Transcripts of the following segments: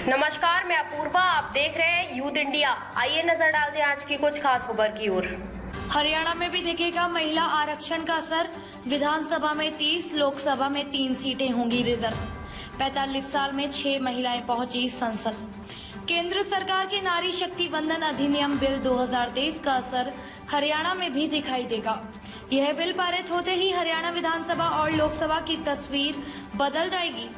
नमस्कार, मैं अपूर्वा, आप देख रहे हैं यूथ इंडिया। आइए नजर डालते हैं आज की कुछ खास खबर की ओर। हरियाणा में भी दिखेगा महिला आरक्षण का असर। विधानसभा में 30, लोकसभा में 3 सीटें होंगी रिजर्व। 45 साल में 6 महिलाएं पहुंची संसद। केंद्र सरकार के नारी शक्ति वंदन अधिनियम बिल 2023 का असर हरियाणा में भी दिखाई देगा। यह बिल पारित होते ही हरियाणा विधानसभा और लोकसभा की तस्वीर बदल जाएगी।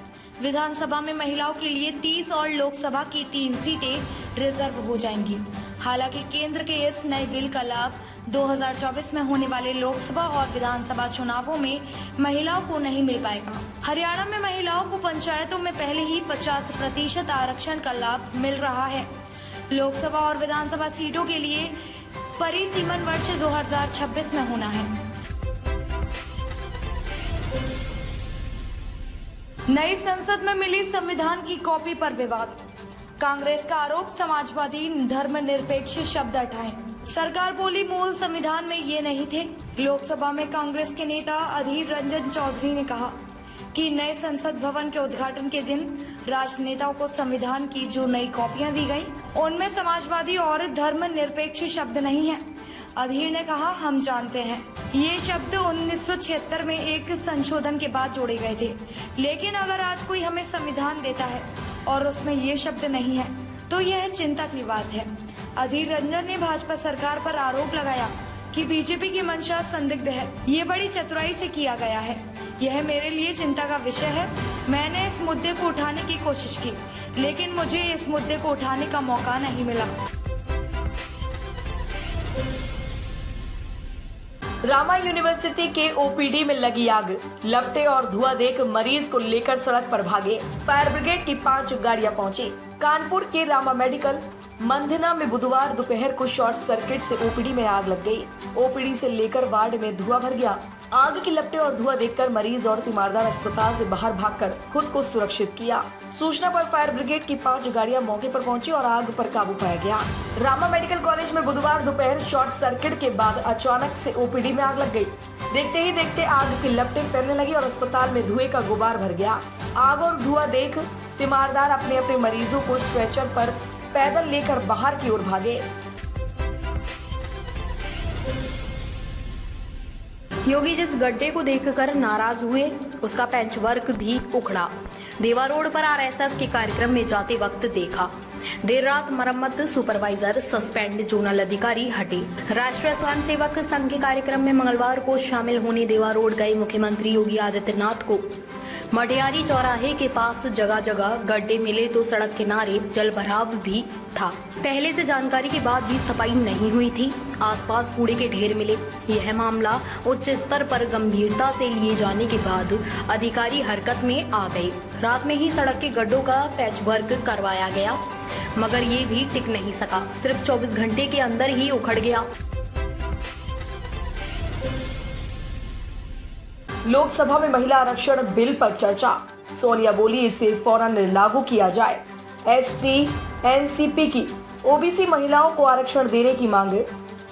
विधानसभा में महिलाओं के लिए 30 और लोकसभा की 3 सीटें रिजर्व हो जाएंगी। हालांकि केंद्र के इस नए बिल का लाभ 2024 में होने वाले लोकसभा और विधानसभा चुनावों में महिलाओं को नहीं मिल पाएगा। हरियाणा में महिलाओं को पंचायतों में पहले ही 50% आरक्षण का लाभ मिल रहा है। लोकसभा और विधानसभा सीटों के लिए परिसीमन वर्ष 2026 में होना है। नई संसद में मिली संविधान की कॉपी पर विवाद। कांग्रेस का आरोप, समाजवादी धर्मनिरपेक्ष शब्द हटाएं। सरकार बोली मूल संविधान में ये नहीं थे। लोकसभा में कांग्रेस के नेता अधीर रंजन चौधरी ने कहा कि नए संसद भवन के उद्घाटन के दिन राजनेताओं को संविधान की जो नई कॉपियां दी गई, उनमें समाजवादी और धर्मनिरपेक्ष शब्द नहीं है। अधीर ने कहा, हम जानते हैं ये शब्द 1976 में एक संशोधन के बाद जोड़े गए थे, लेकिन अगर आज कोई हमें संविधान देता है और उसमें ये शब्द नहीं है तो यह चिंता की बात है। अधीर रंजन ने भाजपा सरकार पर आरोप लगाया कि बीजेपी की मंशा संदिग्ध है। ये बड़ी चतुराई से किया गया है। यह मेरे लिए चिंता का विषय है। मैंने इस मुद्दे को उठाने की कोशिश की, लेकिन मुझे इस मुद्दे को उठाने का मौका नहीं मिला। रामा यूनिवर्सिटी के ओपीडी में लगी आग, लपटे और धुआं देख मरीज को लेकर सड़क पर भागे। फायर ब्रिगेड की 5 गाड़ियां पहुंची। कानपुर के रामा मेडिकल मंधना में बुधवार दोपहर को शॉर्ट सर्किट से ओपीडी में आग लग गई। ओपीडी से लेकर वार्ड में धुआं भर गया। आग की लपटे और धुआं देखकर मरीज और तीमारदार अस्पताल से बाहर भागकर खुद को सुरक्षित किया। सूचना पर फायर ब्रिगेड की 5 गाड़ियां मौके पर पहुंची और आग पर काबू पाया गया। रामा मेडिकल कॉलेज में बुधवार दोपहर शॉर्ट सर्किट के बाद अचानक से ओपीडी में आग लग गई। देखते ही देखते आग की लपटें फैलने लगी और अस्पताल में धुएं का गुबार भर गया। आग और धुआं देख तीमारदार अपने अपने मरीजों को स्ट्रेचर पर पैदल लेकर बाहर की ओर भागे। योगी जिस गड्ढे को देखकर नाराज हुए, उसका पैचवर्क भी उखड़ा। देवा रोड पर आरएसएस के कार्यक्रम में जाते वक्त देखा। देर रात मरम्मत सुपरवाइजर सस्पेंड, जोनल अधिकारी हटे। राष्ट्रीय स्वयंसेवक संघ के कार्यक्रम में मंगलवार को शामिल होने देवा रोड गए मुख्यमंत्री योगी आदित्यनाथ को मटियारी चौराहे के पास जगह जगह गड्ढे मिले तो सड़क किनारे जल भराव भी था। पहले से जानकारी के बाद भी सफाई नहीं हुई थी। आसपास कूड़े के ढेर मिले। यह मामला उच्च स्तर पर गंभीरता से लिए जाने के बाद अधिकारी हरकत में आ गए। रात में ही सड़क के गड्ढों का पैचवर्क करवाया गया, मगर ये भी टिक नहीं सका। सिर्फ 24 घंटे के अंदर ही उखड़ गया। लोकसभा में महिला आरक्षण बिल पर चर्चा। सोनिया बोली, इसे फौरन लागू किया जाए। एसपी एनसीपी की ओबीसी महिलाओं को आरक्षण देने की मांग।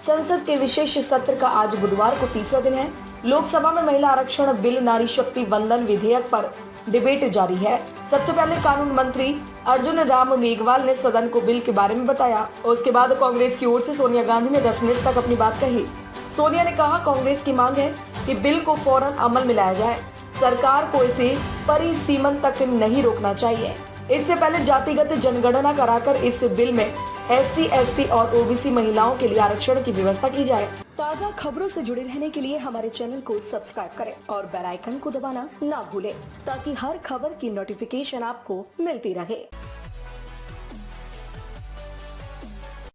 संसद के विशेष सत्र का आज बुधवार को तीसरा दिन है। लोकसभा में महिला आरक्षण बिल नारी शक्ति वंदन विधेयक पर डिबेट जारी है। सबसे पहले कानून मंत्री अर्जुन राम मेघवाल ने सदन को बिल के बारे में बताया। उसके बाद कांग्रेस की ओर से सोनिया गांधी ने 10 मिनट तक अपनी बात कही। सोनिया ने कहा, कांग्रेस की मांग है कि बिल को फौरन अमल में लाया जाए। सरकार को इसे परिसीमन तक नहीं रोकना चाहिए। इससे पहले जातिगत जनगणना कराकर इस बिल में SC, ST और OBC महिलाओं के लिए आरक्षण की व्यवस्था की जाए। ताज़ा खबरों से जुड़े रहने के लिए हमारे चैनल को सब्सक्राइब करें और बेल आइकन को दबाना ना भूलें, ताकि हर खबर की नोटिफिकेशन आपको मिलती रहे।